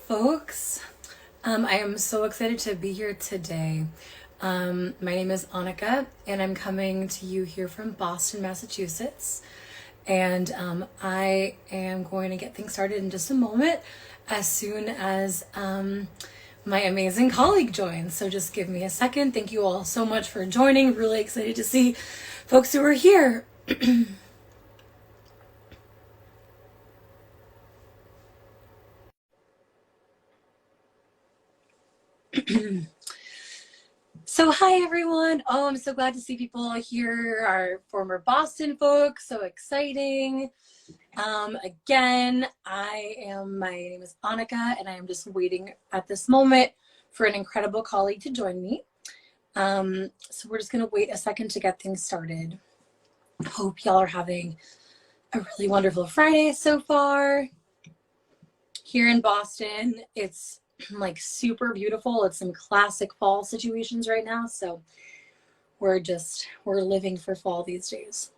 folks. I am so excited to be here today. My name is Annika, and I'm coming to you here from Boston, Massachusetts. And I am going to get things started in just a moment as soon as my amazing colleague joins. So just give me a second. Thank you all so much for joining. Really excited to see folks who are here. So hi everyone. Oh, I'm so glad to see people here, our former Boston folks. So exciting. Again, my name is Annika, and I am just waiting at this moment for an incredible colleague to join me. So we're just gonna wait a second to get things started. Hope y'all are having a really wonderful Friday so far. Here in Boston, it's like super beautiful. It's some classic fall situations right now. So we're living for fall these days.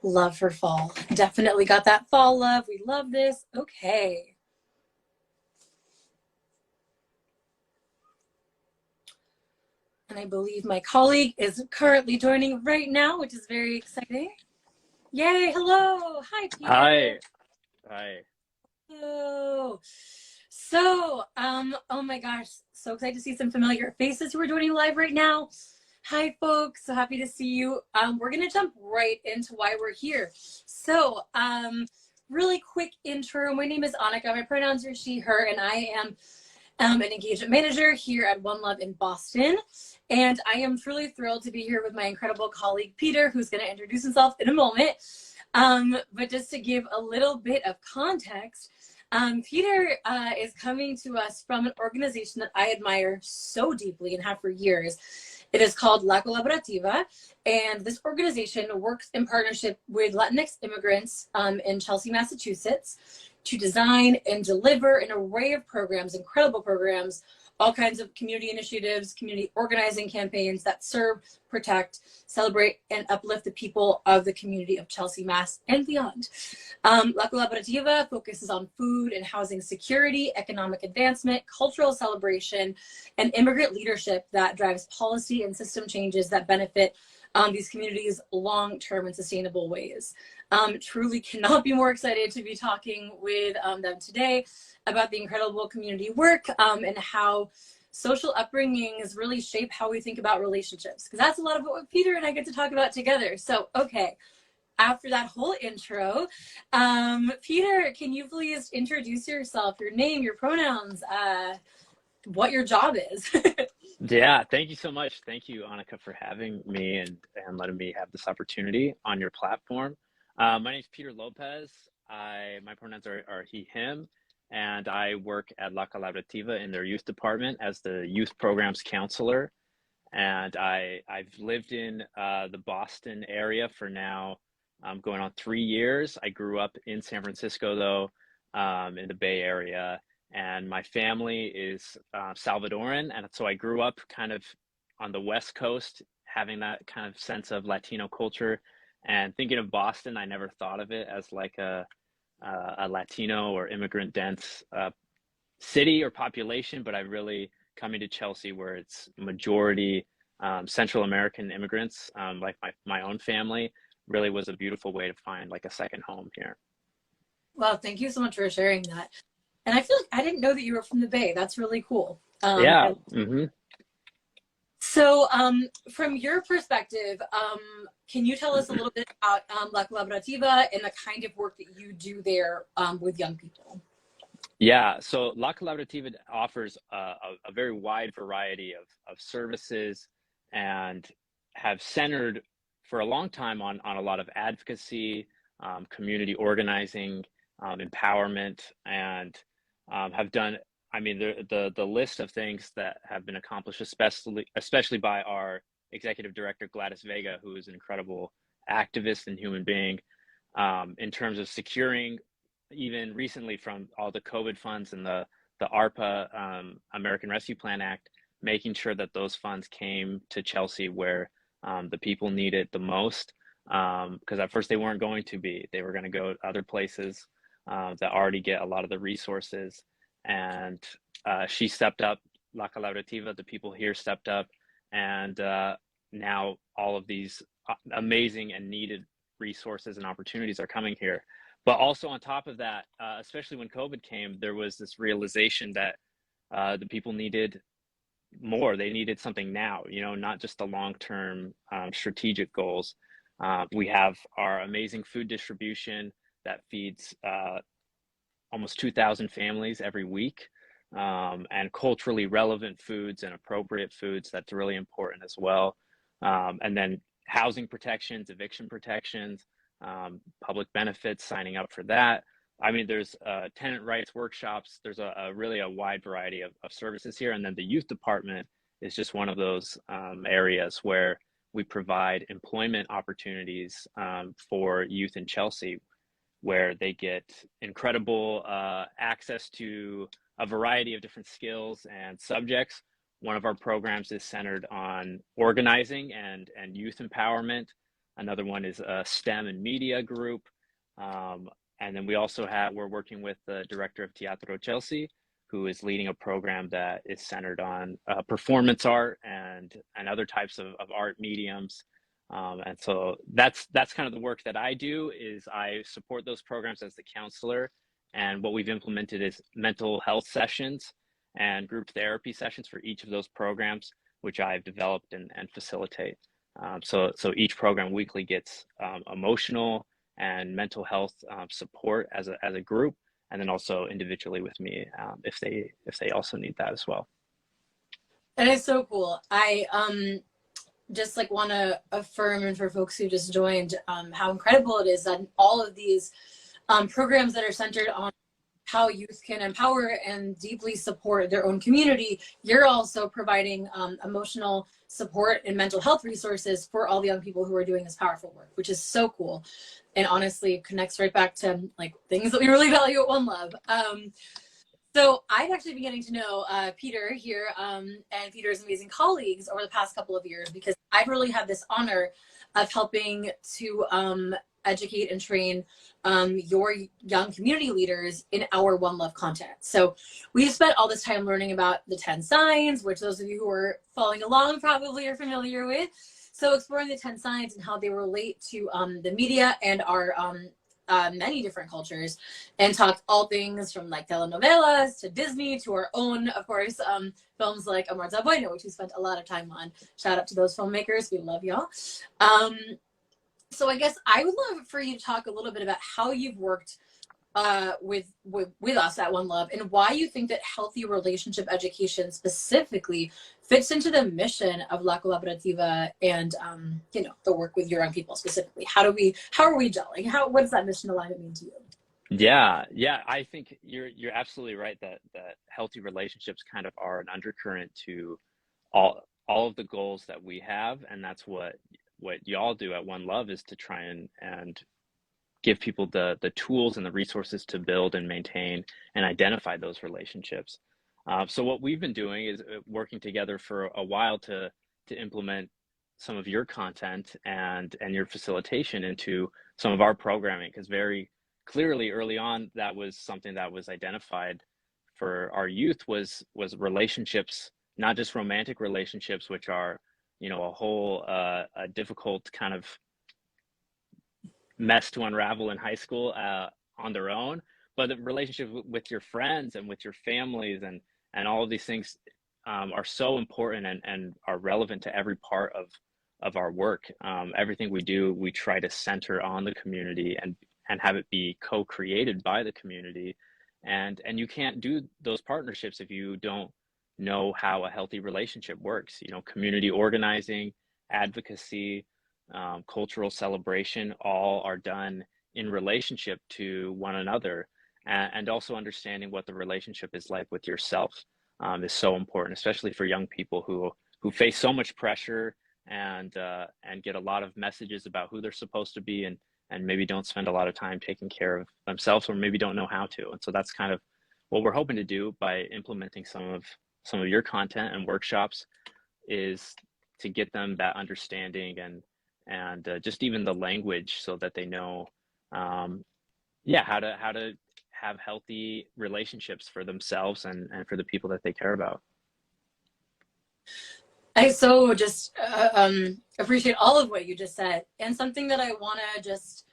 Love for fall. Definitely got that fall love. We love this. Okay. And I believe my colleague is currently joining right now, which is very exciting. Yay. Hello. Hi, Peter. Hi. Hi. Hello. So, oh my gosh, so excited to see some familiar faces who are joining live right now. Hi, folks. So happy to see you. We're going to jump right into why we're here. So, really quick intro. My name is Annika. My pronouns are she, her, and I am an engagement manager here at One Love in Boston. And I am truly thrilled to be here with my incredible colleague, Peter, who's going to introduce himself in a moment. But just to give a little bit of context, Peter is coming to us from an organization that I admire so deeply and have for years. It is called La Colaborativa, and this organization works in partnership with Latinx immigrants in Chelsea, Massachusetts, to design and deliver an array of programs, incredible programs, all kinds of community initiatives, community organizing campaigns that serve, protect, celebrate, and uplift the people of the community of Chelsea, Mass, and beyond. La Colaborativa focuses on food and housing security, economic advancement, cultural celebration, and immigrant leadership that drives policy and system changes that benefit these communities long-term and sustainable ways. Truly cannot be more excited to be talking with them today about the incredible community work and how social upbringings really shape how we think about relationships, because that's a lot of what Peter and I get to talk about together. So, okay, after that whole intro, Peter, can you please introduce yourself, your name, your pronouns, what your job is? Yeah, thank you so much. Thank you, Annika, for having me and letting me have this opportunity on your platform. My name is Peter Lopez. My pronouns are he, him, and I work at La Colaborativa in their youth department as the youth programs counselor. And I've lived in the Boston area for now going on 3 years. I grew up in San Francisco, though, in the Bay Area. And my family is Salvadoran, and so I grew up kind of on the West Coast, having that kind of sense of Latino culture. And thinking of Boston, I never thought of it as like a Latino or immigrant dense city or population, but I really coming to Chelsea, where it's majority Central American immigrants, like my own family, really was a beautiful way to find like a second home here. Well, thank you so much for sharing that. And I feel like I didn't know that you were from the Bay. That's really cool. Yeah. So from your perspective, can you tell us a little bit about La Colaborativa and the kind of work that you do there with young people? Yeah, so La Colaborativa offers a very wide variety of services and have centered for a long time on a lot of advocacy, community organizing, empowerment, and have done, I mean, the list of things that have been accomplished, especially by our executive director, Gladys Vega, who is an incredible activist and human being, in terms of securing, even recently from all the COVID funds and the ARPA, American Rescue Plan Act, making sure that those funds came to Chelsea where the people need it the most. Because at first they weren't going to be, they were going to go other places. that already get a lot of the resources. And she stepped up, La Colaborativa, the people here stepped up, and now all of these amazing and needed resources and opportunities are coming here. But also on top of that, especially when COVID came, there was this realization that the people needed more. They needed something now, not just the long-term strategic goals. We have our amazing food distribution that feeds almost 2,000 families every week, and culturally relevant foods and appropriate foods. That's really important as well. And then housing protections, eviction protections, public benefits, signing up for that. I mean, there's tenant rights workshops. There's really a wide variety of services here. And then the youth department is just one of those areas where we provide employment opportunities for youth in Chelsea, where they get incredible access to a variety of different skills and subjects. One of our programs is centered on organizing and youth empowerment. Another one is a STEM and media group. And then we're working with the director of Teatro Chelsea, who is leading a program that is centered on performance art and other types of art mediums. And so that's kind of the work that I do. Is I support those programs as the counselor. And what we've implemented is mental health sessions and group therapy sessions for each of those programs, which I've developed and facilitate. So each program weekly gets emotional and mental health support as a group, and then also individually with me if they also need that as well. That is so cool. I just like want to affirm, and for folks who just joined, how incredible it is that all of these programs that are centered on how youth can empower and deeply support their own community, you're also providing emotional support and mental health resources for all the young people who are doing this powerful work, which is so cool. And honestly, it connects right back to like things that we really value at One Love. So I've actually been getting to know Peter here and Peter's amazing colleagues over the past couple of years, because I've really had this honor of helping to educate and train your young community leaders in our One Love content. So we've spent all this time learning about the 10 signs, which those of you who are following along probably are familiar with. So exploring the 10 signs and how they relate to the media and our many different cultures, and talked all things from like telenovelas to Disney to our own, of course, films like Amor Bueno, which we spent a lot of time on. Shout out to those filmmakers. We love y'all. So I guess I would love for you to talk a little bit about how you've worked with us at One Love, and why you think that healthy relationship education specifically fits into the mission of La Colaborativa and the work with your young people specifically. How are we gelling? What does that mission alignment mean to you? Yeah, I think you're absolutely right that healthy relationships kind of are an undercurrent to all of the goals that we have, and that's what y'all do at One Love, is to try and give people the tools and the resources to build and maintain and identify those relationships. So what we've been doing is working together for a while to implement some of your content and your facilitation into some of our programming, because very clearly early on that was something that was identified for our youth was relationships, not just romantic relationships, which are a whole a difficult kind of mess to unravel in high school on their own, but the relationship with your friends and with your families and all of these things are so important and are relevant to every part of our work. Everything we do, we try to center on the community and have it be co-created by the community. And you can't do those partnerships if you don't know how a healthy relationship works. Community organizing, advocacy, cultural celebration, all are done in relationship to one another, and also understanding what the relationship is like with yourself is so important, especially for young people who face so much pressure and get a lot of messages about who they're supposed to be, and maybe don't spend a lot of time taking care of themselves, or maybe don't know how to. And so that's kind of what we're hoping to do by implementing some of your content and workshops, is to get them that understanding and just even the language, so that they know how to have healthy relationships for themselves and for the people that they care about. I so just appreciate all of what you just said. And something that I want to just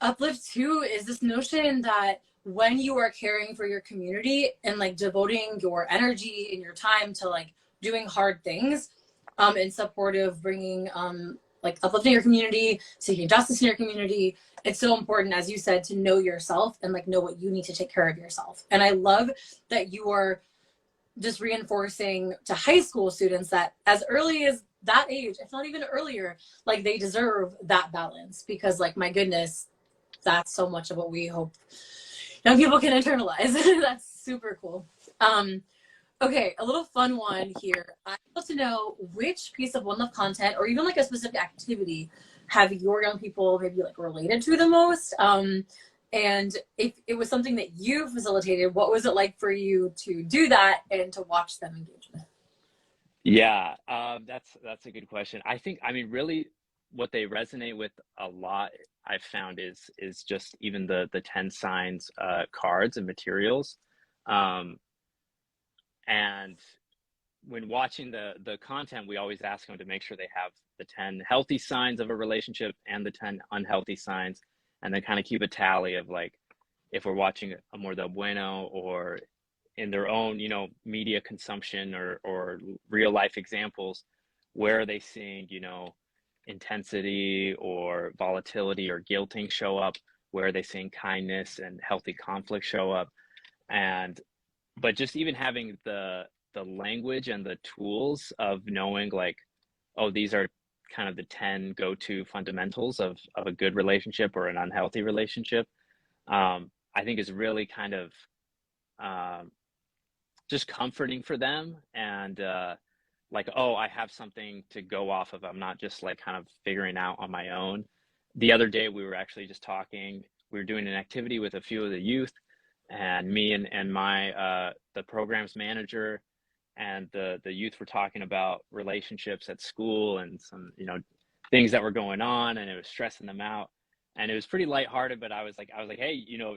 uplift too is this notion that when you are caring for your community and like devoting your energy and your time to like doing hard things in support of bringing like uplifting your community, seeking justice in your community, it's so important, as you said, to know yourself and like know what you need to take care of yourself. And I love that you are just reinforcing to high school students that as early as that age, if not even earlier, like they deserve that balance, because like, my goodness, that's so much of what we hope young people can internalize. That's super cool. Okay, a little fun one here. I'd love to know which piece of One Love content or even like a specific activity have your young people maybe like related to the most? And if it was something that you facilitated, what was it like for you to do that and to watch them engage in it? Yeah, that's a good question. I mean, really, what they resonate with a lot, I've found, is just even the 10 signs cards and materials. And when watching the content, we always ask them to make sure they have the 10 healthy signs of a relationship and the 10 unhealthy signs, and then kind of keep a tally of like, if we're watching Amor del Bueno, or in their own, you know, media consumption or real life examples, where are they seeing, you know, intensity or volatility or guilting show up? Where are they seeing kindness and healthy conflict show up? But just even having the language and the tools of knowing like, oh, these are kind of the 10 go-to fundamentals of a good relationship or an unhealthy relationship, I think is really kind of just comforting for them. And like, oh, I have something to go off of. I'm not just like kind of figuring out on my own. The other day we were actually just talking, we were doing an activity with a few of the youth, and me and my the programs manager and the youth were talking about relationships at school and some, you know, things that were going on, and it was stressing them out. And it was pretty lighthearted, but I was like, hey, you know,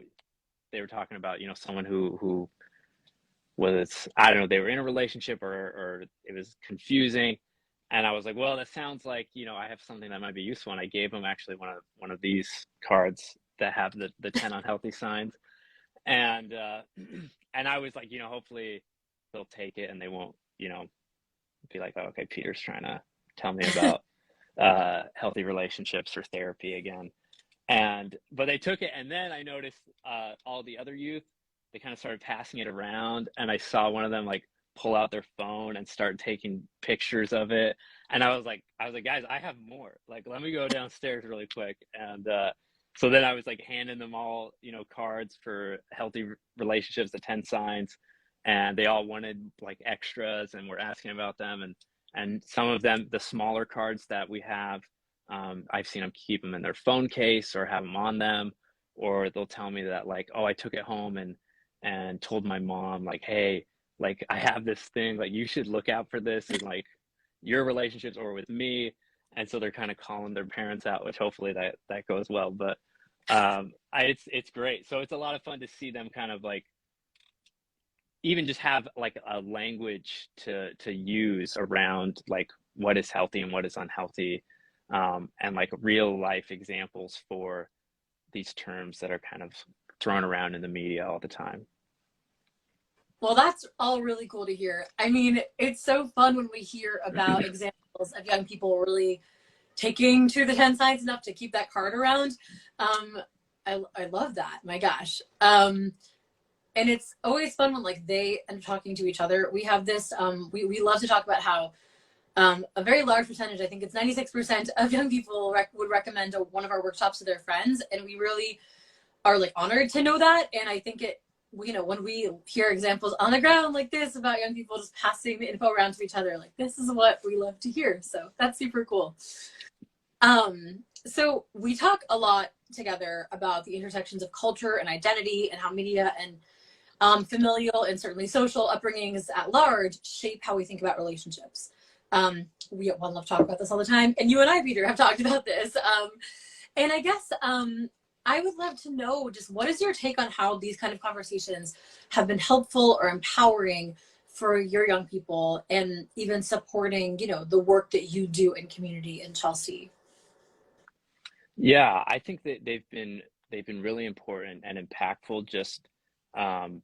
they were talking about, you know, someone who was, I don't know, they were in a relationship or it was confusing. And I was like, well, that sounds like, you know, I have something that might be useful. And I gave them actually one of these cards that have the 10 unhealthy signs. And and I was like, you know, hopefully they'll take it and they won't, you know, be like, oh, okay, Peter's trying to tell me about healthy relationships or therapy again. But they took it, and then I noticed all the other youth, they kind of started passing it around, and I saw one of them like pull out their phone and start taking pictures of it. And I was like, guys, I have more. Like, let me go downstairs really quick. And so then I was like handing them all, you know, cards for healthy relationships, the 10 signs, and they all wanted like extras and were asking about them. And some of them, the smaller cards that we have, I've seen them keep them in their phone case or have them on them, or they'll tell me that like, oh, I took it home and told my mom like, hey, like I have this thing, like you should look out for this in like your relationships or with me. And so they're kind of calling their parents out, which hopefully that goes well. But it's great. So it's a lot of fun to see them kind of like even just have like a language to use around like what is healthy and what is unhealthy, and like real life examples for these terms that are kind of thrown around in the media all the time. Well, that's all really cool to hear. I mean, it's so fun when we hear about examples of young people really taking to the 10 signs enough to keep that card around. I love that. My gosh. And it's always fun when like they end up talking to each other. We have this, we love to talk about how a very large percentage, I think it's 96% of young people would recommend one of our workshops to their friends. And we really are like honored to know that. And I think it, you know, when we hear examples on the ground like this about young people just passing the info around to each other, like this is what we love to hear. So that's super cool. So we talk a lot together about the intersections of culture and identity and how media and familial and certainly social upbringings at large shape how we think about relationships. We at One Love talk about this all the time, and you and I, Peter, have talked about this. And I guess I would love to know just what is your take on how these kind of conversations have been helpful or empowering for your young people and even supporting, the work that you do in community in Chelsea? Yeah, I think that they've been really important and impactful just um,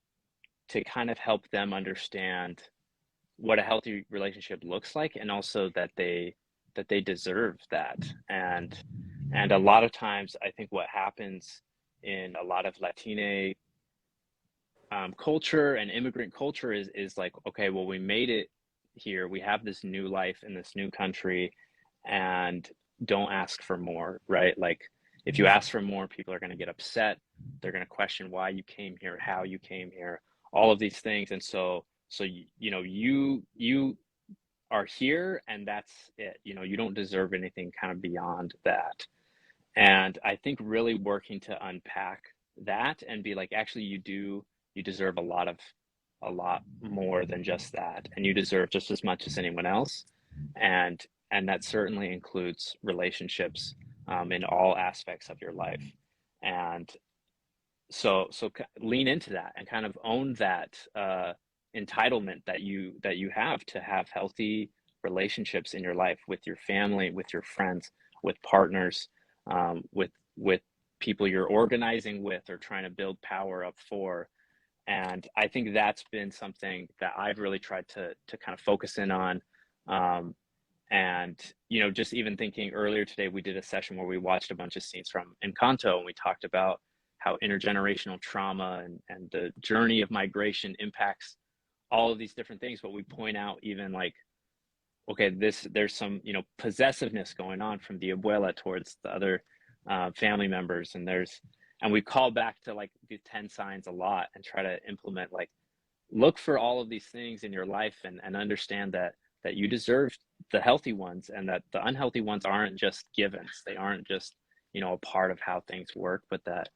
to kind of help them understand what a healthy relationship looks like, and also that they deserve that. And a lot of times, I think what happens in a lot of Latina culture and immigrant culture is like, okay, well, we made it here, we have this new life in this new country, and don't ask for more, right? Like, if you ask for more, people are going to get upset. They're going to question why you came here, how you came here, all of these things. And so you are here, and that's it. You don't deserve anything kind of beyond that. And I think really working to unpack that and be like, actually, you deserve a lot more than just that, and you deserve just as much as anyone else. And that certainly includes relationships, in all aspects of your life. And so lean into that and kind of own that entitlement that you have to have healthy relationships in your life, with your family, with your friends, with partners, with people you're organizing with or trying to build power up for. And I think that's been something that I've really tried to kind of focus in on. Um, and just even thinking earlier today, we did a session where we watched a bunch of scenes from Encanto, and we talked about how intergenerational trauma and the journey of migration impacts all of these different things. But we point out, even like, okay, there's some possessiveness going on from the abuela towards the other family members, and we call back to like the 10 signs a lot, and try to implement, like, look for all of these things in your life, and understand that you deserve the healthy ones, and that the unhealthy ones aren't just givens. They aren't just a part of how things work, but that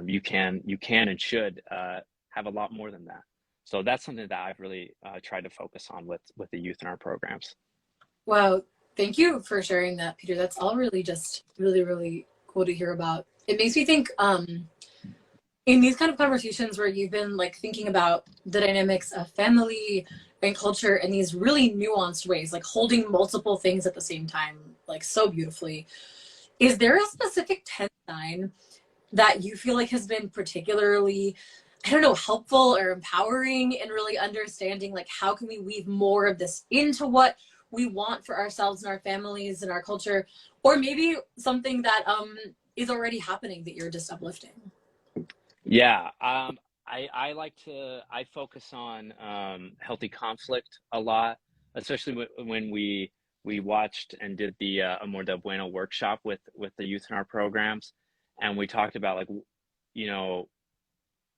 you can and should have a lot more than that. So that's something that I've really tried to focus on with the youth in our programs. Wow, thank you for sharing that, Peter. That's all really just really, really cool to hear about. It makes me think, in these kind of conversations where you've been like thinking about the dynamics of family and culture in these really nuanced ways, like holding multiple things at the same time, like so beautifully. Is there a specific 10 sign that you feel like has been particularly, I don't know, helpful or empowering in really understanding like how can we weave more of this into what we want for ourselves and our families and our culture, or maybe something that is already happening that you're just uplifting? Yeah, I focus on healthy conflict a lot, especially when we watched and did the Amor del Bueno workshop with the youth in our programs, and we talked about, like, you know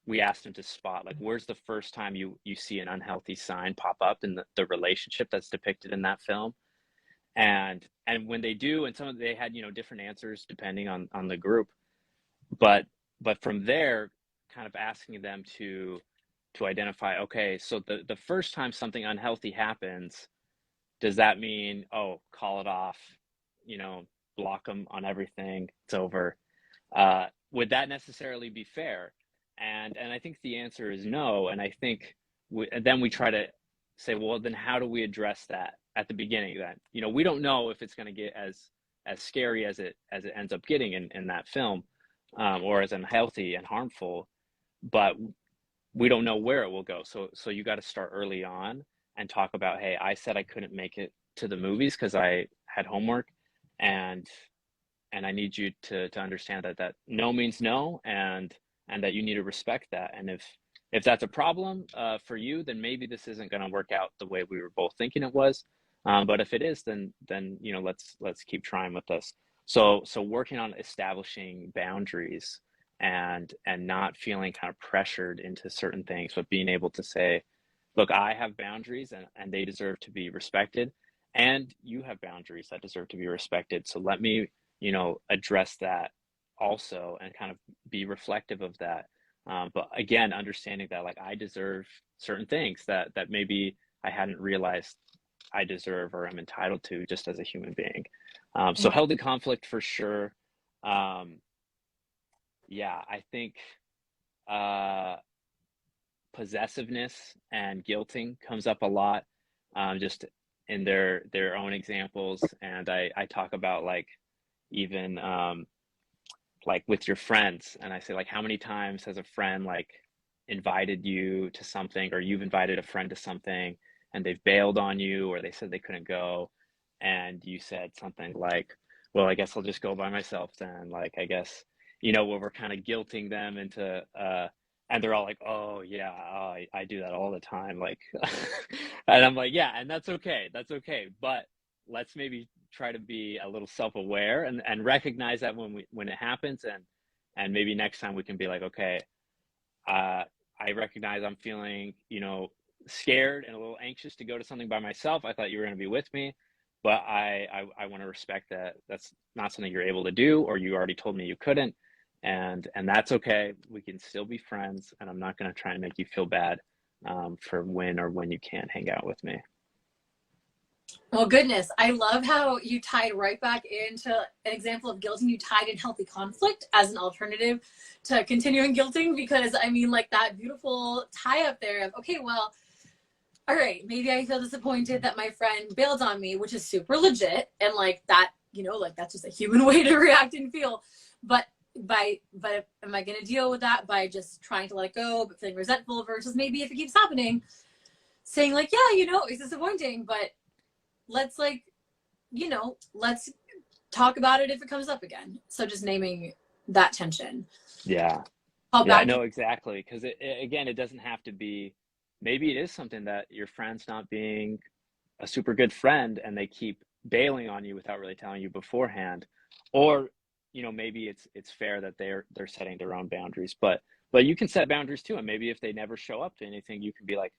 we asked them to spot, like, where's the first time you see an unhealthy sign pop up in the relationship that's depicted in that film. And when they do, and they had different answers depending on the group, but from there, kind of asking them to identify, okay, so the first time something unhealthy happens, does that mean, oh, call it off, you know block them on everything, it's over? Would that necessarily be fair? And I think the answer is no. And I think then we try to say, well, then how do we address that at the beginning? Then we don't know if it's going to get as scary as it ends up getting in that film, or as unhealthy and harmful, but we don't know where it will go. So you got to start early on and talk about, hey, I said I couldn't make it to the movies because I had homework, and I need you to understand that no means no, and that you need to respect that. And if that's a problem for you, then maybe this isn't going to work out the way we were both thinking it was. But if it is, then let's keep trying with this. So working on establishing boundaries, and not feeling kind of pressured into certain things, but being able to say, look, I have boundaries, and they deserve to be respected, and you have boundaries that deserve to be respected. So let me address that also, and kind of be reflective of that. But again, understanding that, like, I deserve certain things that maybe I hadn't realized I deserve or am entitled to, just as a human being. So healthy conflict for sure. Um, Yeah, I think uh, possessiveness and guilting comes up a lot, just in their own examples. And I talk about like even like with your friends, and I say like how many times has a friend like invited you to something, or you've invited a friend to something and they've bailed on you, or they said they couldn't go, and you said something like, well, I guess I'll just go by myself then, like I guess, where we're kind of guilting them into and they're all like, oh yeah, I do that all the time, like and I'm like, yeah, and that's okay, but let's maybe try to be a little self-aware and recognize that when it happens, and maybe next time we can be like, okay, uh, I recognize I'm feeling, scared and a little anxious to go to something by myself. I thought you were going to be with me, but I want to respect that that's not something you're able to do, or you already told me you couldn't, and that's okay. We can still be friends, and I'm not going to try and make you feel bad for when you can't hang out with me. Well, goodness, I love how you tied right back into an example of guilting. You tied in healthy conflict as an alternative to continuing guilting, because I mean, like that beautiful tie up there of, okay, well, all right, maybe I feel disappointed that my friend bailed on me, which is super legit. And like that, like that's just a human way to react and feel. But am I going to deal with that by just trying to let it go, but feeling resentful, versus maybe if it keeps happening, saying like, yeah, it's disappointing, but let's like, let's talk about it if it comes up again. So just naming that tension. Yeah. Call Yeah, boundaries. no, exactly. Because again, it doesn't have to be, maybe it is something that your friend's not being a super good friend and they keep bailing on you without really telling you beforehand. Or, maybe it's fair that they're setting their own boundaries, but you can set boundaries too. And maybe if they never show up to anything, you can be like,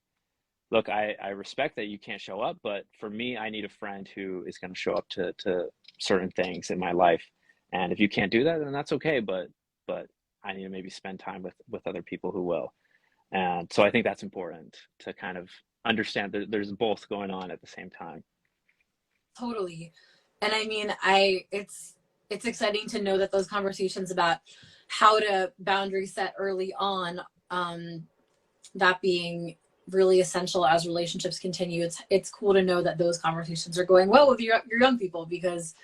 look, I respect that you can't show up, but for me, I need a friend who is going to show up to certain things in my life. And if you can't do that, then that's okay. But I need to maybe spend time with other people who will. And so I think that's important to kind of understand that there's both going on at the same time. Totally. And I mean, it's exciting to know that those conversations about how to boundary set early on, that being really essential as relationships continue. It's cool to know that those conversations are going well with your young people, because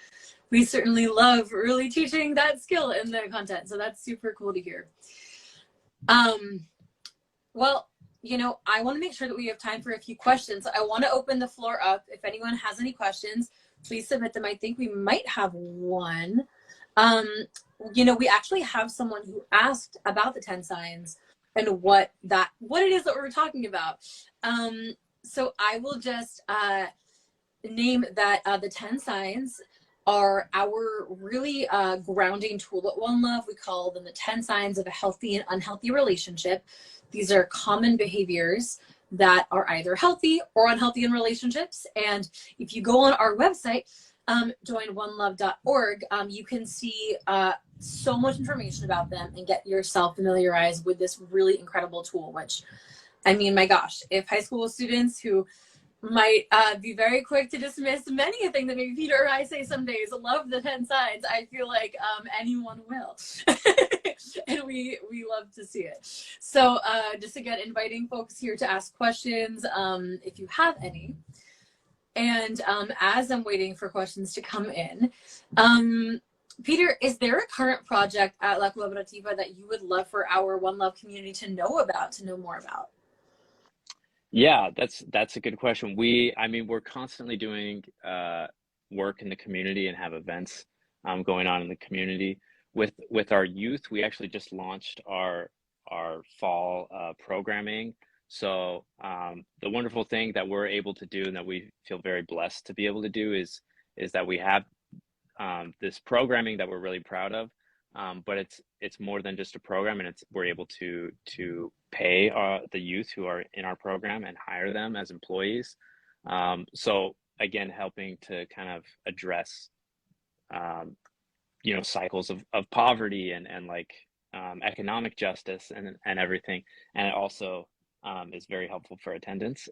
we certainly love really teaching that skill in the content. So that's super cool to hear. Um, well, I want to make sure that we have time for a few questions. I want to open the floor up. If anyone has any questions, please submit them. I think we might have one. Um, we actually have someone who asked about the 10 signs and what it is that we're talking about. So I will just name that the 10 signs are our really grounding tool at One Love. We call them the 10 signs of a healthy and unhealthy relationship. These are common behaviors that are either healthy or unhealthy in relationships. And if you go on our website, joinonelove.org, you can see so much information about them and get yourself familiarized with this really incredible tool, which, I mean, my gosh, if high school students who might be very quick to dismiss many a thing that maybe Peter or I say some days, love the 10 signs, I feel like anyone will. And we love to see it. So just again, inviting folks here to ask questions if you have any. And as I'm waiting for questions to come in, Peter, is there a current project at La Colaborativa that you would love for our One Love community to know more about? Yeah, that's a good question. I mean, we're constantly doing work in the community and have events going on in the community with our youth. We actually just launched our fall programming. So the wonderful thing that we're able to do and that we feel very blessed to be able to do is that we have this programming that we're really proud of. But it's more than just a program, and we're able to pay the youth who are in our program and hire them as employees. So again, helping to kind of address cycles of poverty and like economic justice and everything, and it also is very helpful for attendance.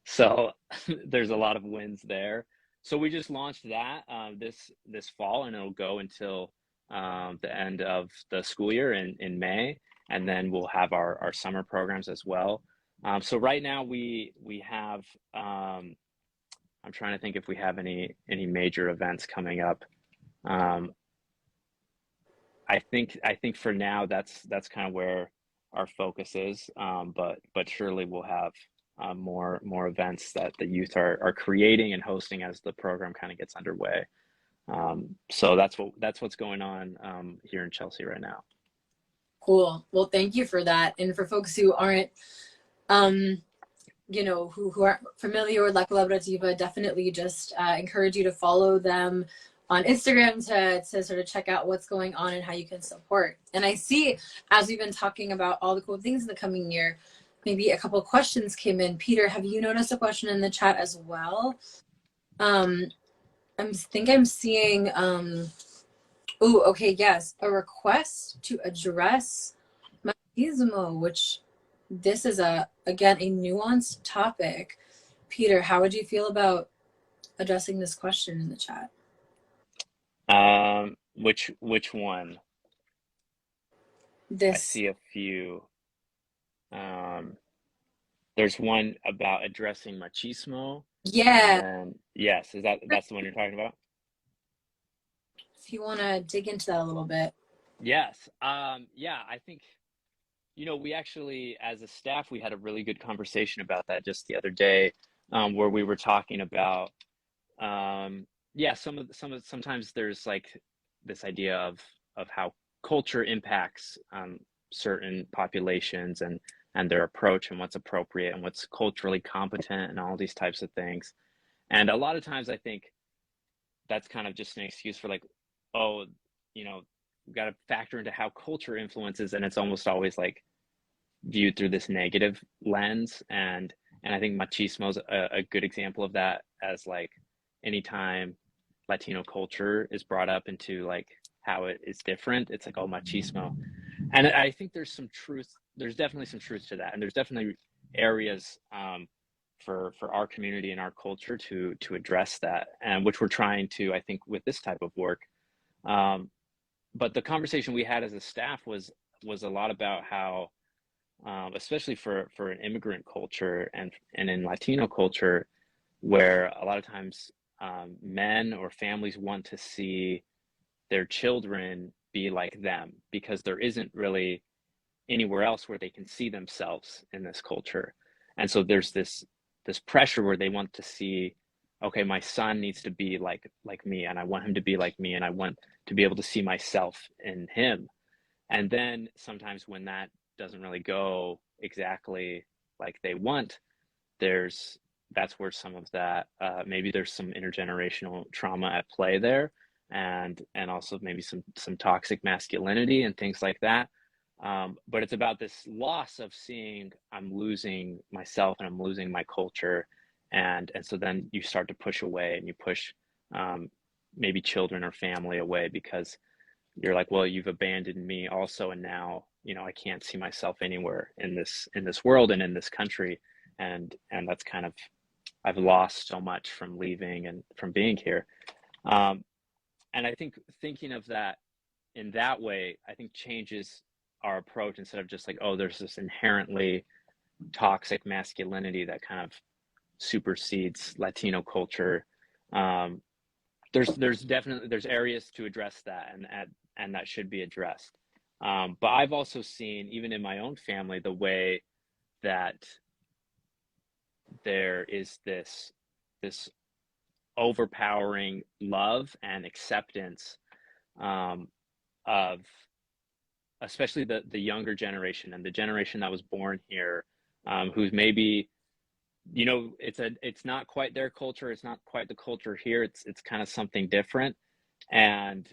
So there's a lot of wins there. So we just launched that this fall, and it'll go until the end of the school year in May, and then we'll have our summer programs as well. So right now we have I'm trying to think if we have any major events coming up. Um, I think for now that's kind of where our focus is. But surely we'll have more events that the youth are creating and hosting as the program kind of gets underway. So that's what's going on here in Chelsea right now. Cool. Well, thank you for that. And for folks who aren't, um, who aren't familiar with La Colaborativa, definitely just encourage you to follow them on Instagram to sort of check out what's going on and how you can support. And I see, as we've been talking about all the cool things in the coming year, maybe a couple of questions came in. Peter, have you noticed a question in the chat as well? I'm seeing, oh, okay, yes, a request to address machismo, which this is again, a nuanced topic. Peter, how would you feel about addressing this question in the chat? Which one? I This, see a few. Um, there's one about addressing machismo, and yeah, then yes, that's the one you're talking about? if you want to dig into that a little bit. Yes. Yeah, I think, we actually, as a staff, we had a really good conversation about that just the other day, where we were talking about, yeah, sometimes there's like this idea of how culture impacts certain populations and their approach and what's appropriate and what's culturally competent and all these types of things. And a lot of times I think that's kind of just an excuse for like, oh, we've got to factor into how culture influences, and it's almost always like viewed through this negative lens. And I think machismo is a good example of that, as like anytime Latino culture is brought up into like how it is different, it's like, oh, machismo. And I think there's definitely some truth to that, and there's definitely areas for our community and our culture to address that, and which we're trying to, I think, with this type of work. um, but the conversation we had as a staff was a lot about how, especially for an immigrant culture and in Latino culture, where a lot of times men or families want to see their children be like them, because there isn't really anywhere else where they can see themselves in this culture. And so there's this pressure where they want to see, okay, my son needs to be like me, and I want him to be like me, and I want to be able to see myself in him. And then sometimes when that doesn't really go exactly like they want, there's that's where some of that, maybe there's some intergenerational trauma at play there, and also maybe some toxic masculinity and things like that. But it's about this loss of seeing, I'm losing myself and I'm losing my culture, and so then you start to push away, and you push maybe children or family away, because you're like, well, you've abandoned me also, and now I can't see myself anywhere in this world and in this country, and that's kind of, I've lost so much from leaving and from being here. um, and I think thinking of that in that way, I think changes our approach, instead of just like, oh, there's this inherently toxic masculinity that kind of supersedes Latino culture. um, there's definitely, there's areas to address that, and that should be addressed. But I've also seen, even in my own family, the way that there is this overpowering love and acceptance, um, of especially the younger generation and the generation that was born here, who's maybe, it's not quite their culture, it's not quite the culture here, it's kind of something different, and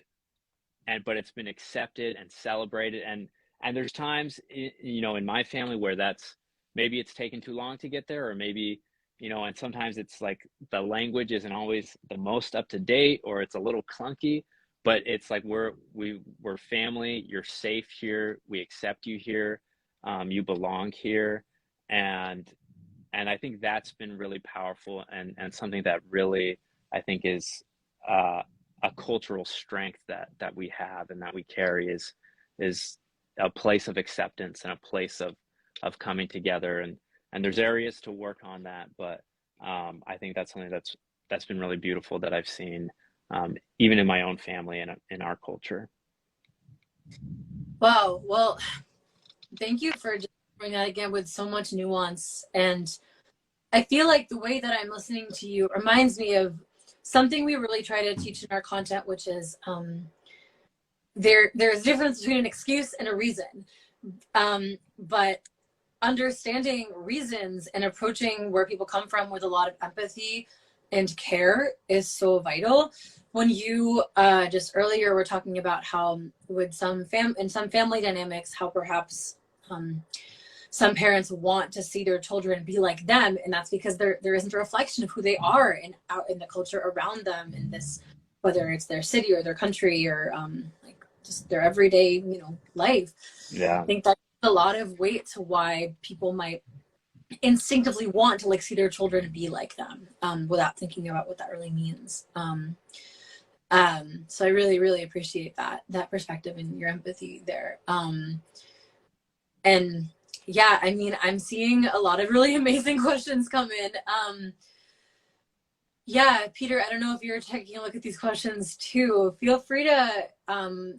but it's been accepted and celebrated, and there's times in my family where that's, maybe it's taken too long to get there, or maybe, and sometimes it's like the language isn't always the most up to date, or it's a little clunky, but it's like, we're family, you're safe here, we accept you here, you belong here. And I think that's been really powerful, and something that really, I think, is uh, a cultural strength that we have and that we carry is a place of acceptance and a place of coming together, and there's areas to work on that, but I think that's something that's been really beautiful that I've seen, even in my own family and in our culture. Wow. Well, thank you for just bringing that again with so much nuance. And I feel like the way that I'm listening to you reminds me of something we really try to teach in our content, which is there's a difference between an excuse and a reason. But understanding reasons and approaching where people come from with a lot of empathy and care is so vital. When you just earlier were talking about how with some family dynamics, how perhaps some parents want to see their children be like them, and that's because there isn't a reflection of who they are and out in the culture around them in this, whether it's their city or their country or like just their everyday life. I Yeah. think that's a lot of weight to why people might instinctively want to like see their children be like them without thinking about what that really means. So I really, really appreciate that perspective and your empathy there. And yeah, I mean, I'm seeing a lot of really amazing questions come in. Yeah, Peter, I don't know if you're taking a look at these questions too. Feel free to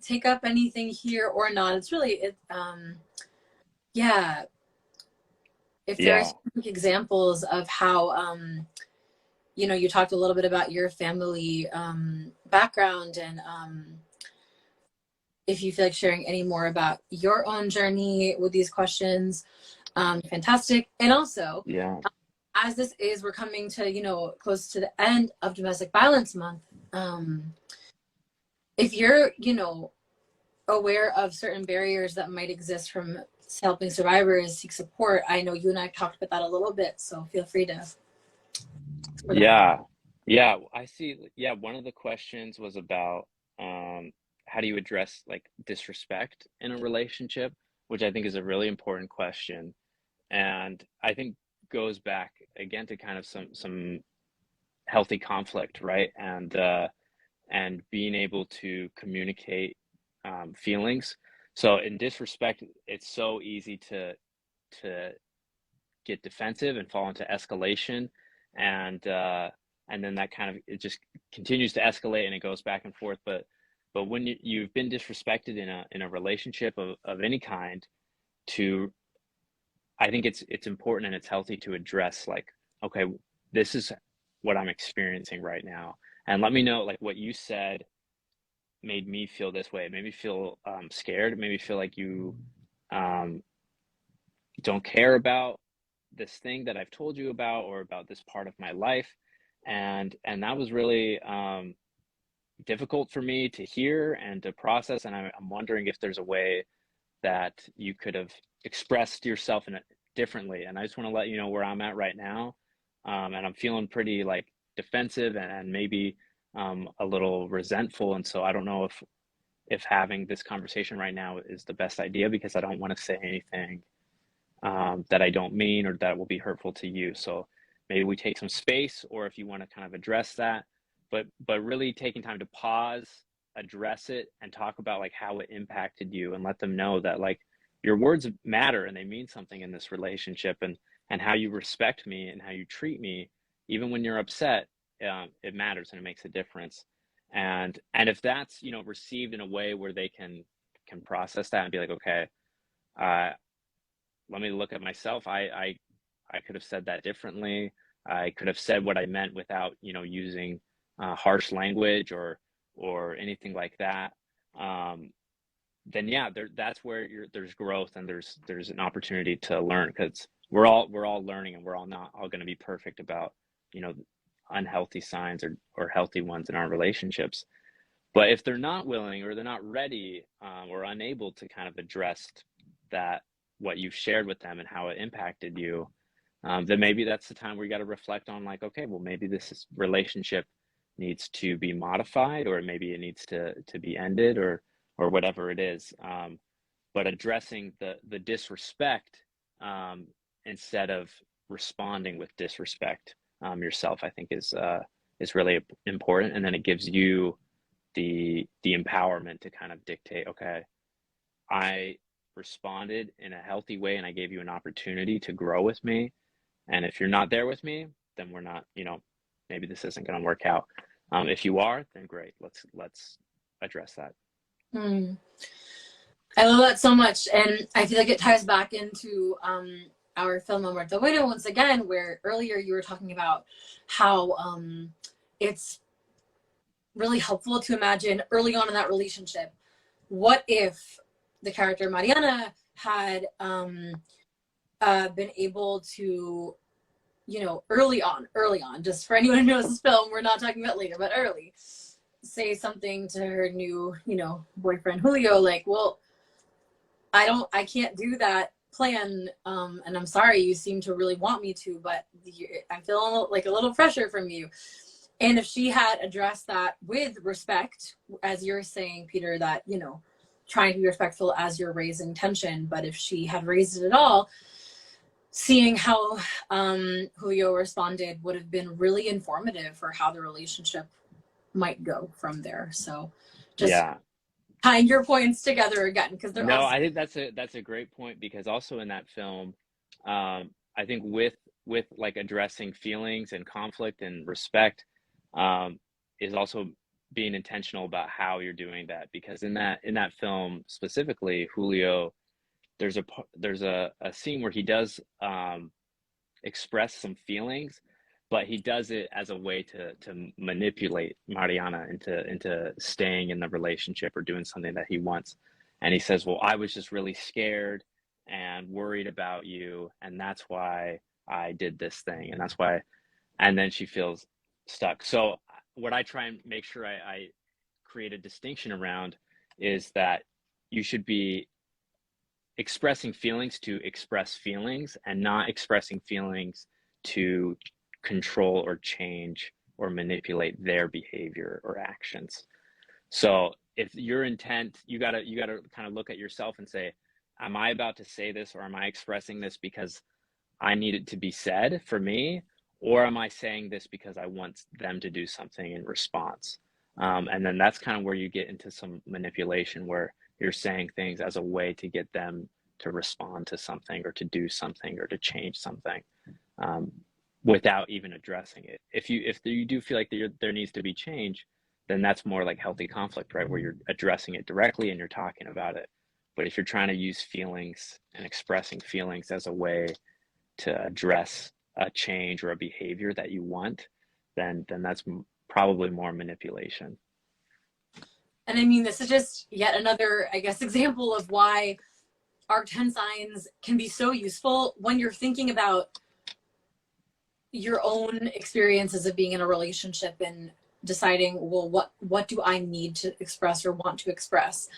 take up anything here or not. It's really, yeah, if there are Yeah. specific examples of how, you talked a little bit about your family background, and if you feel like sharing any more about your own journey with these questions, fantastic. And also, Yeah. as we're coming to, close to the end of Domestic Violence Month, if you're, aware of certain barriers that might exist from helping survivors seek support, I know you and I talked about that a little bit, so feel free to explore that. Yeah. Yeah. I see. Yeah. One of the questions was about how do you address like disrespect in a relationship, which I think is a really important question. And I think goes back again to kind of some healthy conflict, right? And being able to communicate feelings. So in disrespect, it's so easy to get defensive and fall into escalation, and and then that kind of it just continues to escalate and it goes back and forth. But when you've been disrespected in a relationship of any kind, to I think it's important and it's healthy to address like, okay, this is what I'm experiencing right now, and let me know like what you said made me feel this way. It made me feel scared. It made me feel like you um, don't care about this thing that I've told you about or about this part of my life, and that was really difficult for me to hear and to process. And I'm wondering if there's a way that you could have expressed yourself in it differently. And I just want to let you know where I'm at right now, and I'm feeling pretty like defensive and maybe a little resentful. And so I don't know if having this conversation right now is the best idea because I don't want to say anything that I don't mean or that will be hurtful to you. So maybe we take some space, or if you want to kind of address that, but really taking time to pause, address it, and talk about like how it impacted you, and let them know that like your words matter and they mean something in this relationship, and how you respect me and how you treat me, even when you're upset, it matters and it makes a difference. And if that's received in a way where they can process that and be like, okay, uh, let me look at myself. I could have said that differently. I could have said what I meant without, using harsh language or anything like that. Then yeah, that's where there's growth and there's an opportunity to learn, because we're all learning, and we're all not all going to be perfect about you know unhealthy signs or healthy ones in our relationships. But if they're not willing or they're not ready, or unable to kind of address that, what you've shared with them and how it impacted you, then maybe that's the time where you got to reflect on like, okay, well, maybe relationship needs to be modified, or maybe it needs to be ended, or whatever it is. But addressing the disrespect, instead of responding with disrespect yourself, I think is really important, and then it gives you the empowerment to kind of dictate, okay, I responded in a healthy way and I gave you an opportunity to grow with me. And if you're not there with me, then we're not, maybe this isn't going to work out. If you are, then great. Let's address that. I love that so much, and I feel like it ties back into our film Amor the Widow once again, where earlier you were talking about how it's really helpful to imagine early on in that relationship, what if the character Mariana had been able to, early on, just for anyone who knows this film, we're not talking about later, but early, say something to her new, boyfriend Julio, like, well, I can't do that plan, and I'm sorry, you seem to really want me to, but I'm feeling like a little pressure from you. And if she had addressed that with respect, as you're saying, Peter, that, trying to be respectful as you're raising tension, but if she had raised it at all, seeing how Julio responded would have been really informative for how the relationship might go from there. So just tying your points together again, because they're no, awesome. I think that's a great point, because also in that film, I think with like addressing feelings and conflict and respect, is also being intentional about how you're doing that, because in that film specifically, Julio, there's a scene where he does express some feelings, but he does it as a way to manipulate Mariana into staying in the relationship or doing something that he wants. And he says, well, I was just really scared and worried about you, and that's why I did this thing, and that's why. And then she feels stuck. So what I try and make sure I create a distinction around is that you should be expressing feelings to express feelings, and not expressing feelings to control or change or manipulate their behavior or actions. So if your intent, you gotta kind of look at yourself and say, am I about to say this, or am I expressing this because I need it to be said for me, or am I saying this because I want them to do something in response? And then that's kind of where you get into some manipulation, where you're saying things as a way to get them to respond to something, or to do something, or to change something, without even addressing it. If you do feel like there needs to be change, then that's more like healthy conflict, right? Where you're addressing it directly and you're talking about it. But if you're trying to use feelings and expressing feelings as a way to address a change or a behavior that you want, then that's probably more manipulation. And I mean, this is just yet another, I guess, example of why our 10 signs can be so useful when you're thinking about your own experiences of being in a relationship and deciding, well, what do I need to express or want to express?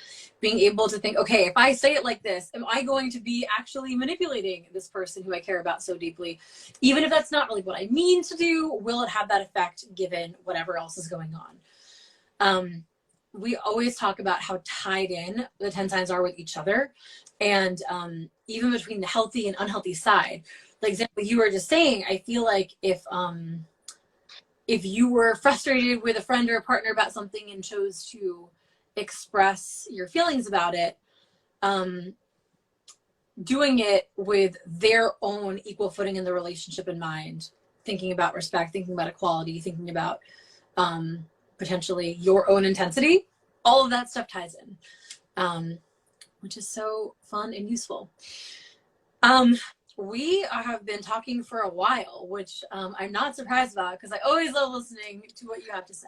Being able to think, okay, if I say it like this, am I going to be actually manipulating this person who I care about so deeply? Even if that's not really what I mean to do, will it have that effect given whatever else is going on? We always talk about how tied in the 10 signs are with each other, and even between the healthy and unhealthy side. The example you were just saying, I feel like if you were frustrated with a friend or a partner about something and chose to express your feelings about it, doing it with their own equal footing in the relationship in mind, thinking about respect, thinking about equality, thinking about potentially your own intensity, all of that stuff ties in, which is so fun and useful. We have been talking for a while, which I'm not surprised about, because I always love listening to what you have to say.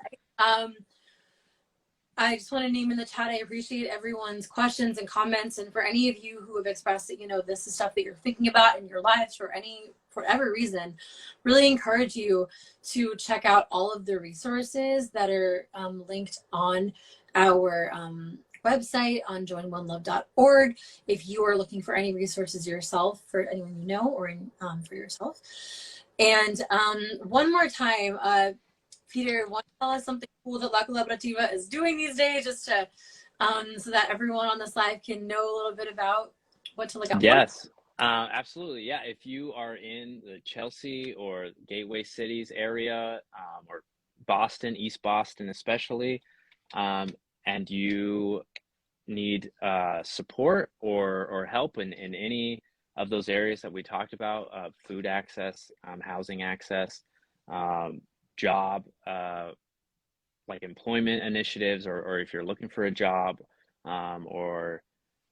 I just want to name in the chat, I appreciate everyone's questions and comments. And for any of you who have expressed that, this is stuff that you're thinking about in your lives for whatever reason, really encourage you to check out all of the resources that are linked on our website on joinonelove.org. If you are looking for any resources yourself, for anyone you know, or for yourself. And one more time, Peter, want to tell us something cool that La Colaborativa is doing these days, just to so that everyone on this live can know a little bit about what to look out for? Yes, absolutely. Yeah, if you are in the Chelsea or Gateway Cities area, or Boston, East Boston especially, and you need support or help in any of those areas that we talked about, food access, housing access, job, like employment initiatives, or if you're looking for a job, or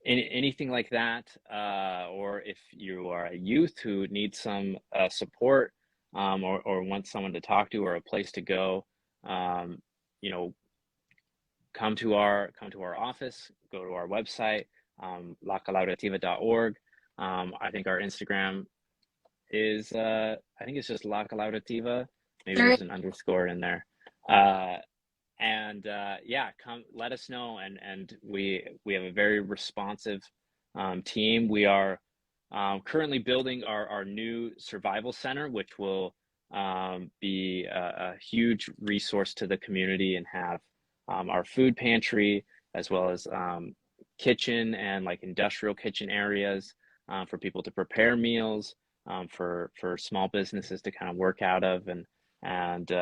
anything like that, or if you are a youth who needs some support, or wants someone to talk to or a place to go, you know, come to our office, go to our website, lacolaborativa.org. I think our Instagram is I think it's just La Colaborativa. Maybe There, there's an underscore in there. Uh, yeah, come let us know, and we have a very responsive team. We are currently building our new survival center, which will be a huge resource to the community, and have our food pantry, as well as kitchen and like industrial kitchen areas for people to prepare meals, for small businesses to kind of work out of, and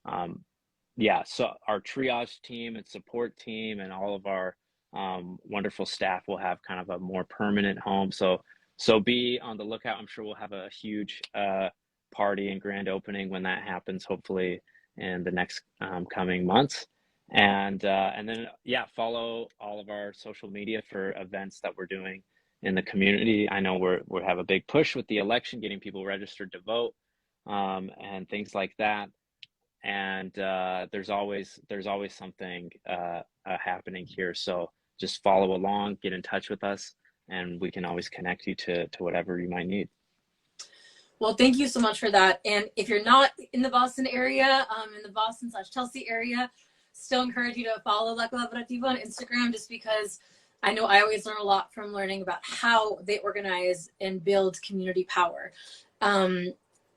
um, yeah, so our triage team and support team and all of our wonderful staff will have kind of a more permanent home. So be on the lookout. I'm sure we'll have a huge party and grand opening when that happens, hopefully in the next coming months. And then yeah, follow all of our social media for events that we're doing in the community. I know we have a big push with the election, getting people registered to vote, and things like that. And there's always something happening here. So just follow along, get in touch with us, and we can always connect you to whatever you might need. well, thank you so much for that. And if you're not in the Boston area, in the Boston/Chelsea area, still encourage you to follow La Colaborativa on Instagram, just because I know I always learn a lot from learning about how they organize and build community power.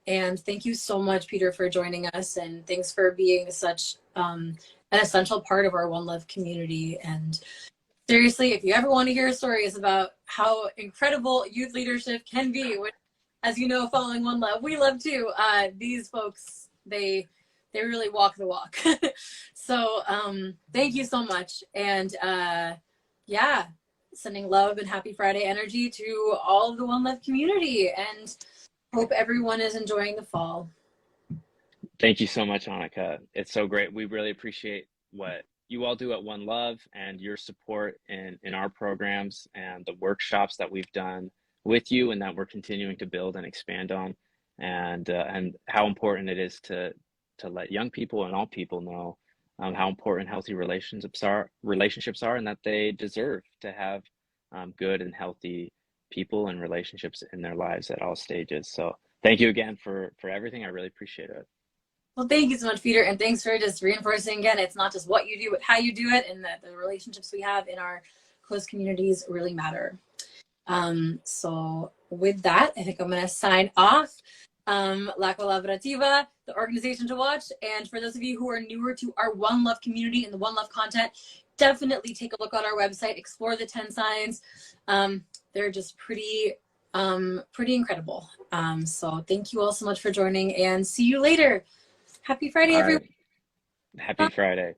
And thank you so much, Peter, for joining us, and thanks for being such an essential part of our One Love community. And seriously, if you ever want to hear stories about how incredible youth leadership can be, which, as you know, following One Love, we love too. These folks, they really walk the walk. So thank you so much. And yeah, sending love and happy Friday energy to all of the One Love community, and hope everyone is enjoying the fall. Thank you so much, Annika. It's so great. We really appreciate what you all do at One Love, and your support in our programs and the workshops that we've done with you, and that we're continuing to build and expand on, and how important it is to let young people and all people know how important healthy relationships are, and that they deserve to have good and healthy people and relationships in their lives at all stages. So thank you again for everything. I really appreciate it. Well, thank you so much, Peter. And thanks for just reinforcing again, it's not just what you do, but how you do it, and that the relationships we have in our close communities really matter. So with that, I think I'm going to sign off. La Colaborativa, the organization to watch. And for those of you who are newer to our One Love community and the One Love content, definitely take a look on our website, explore the 10 signs. They're just pretty incredible. So thank you all so much for joining, and see you later. Happy Friday, All everyone. right. Happy Friday.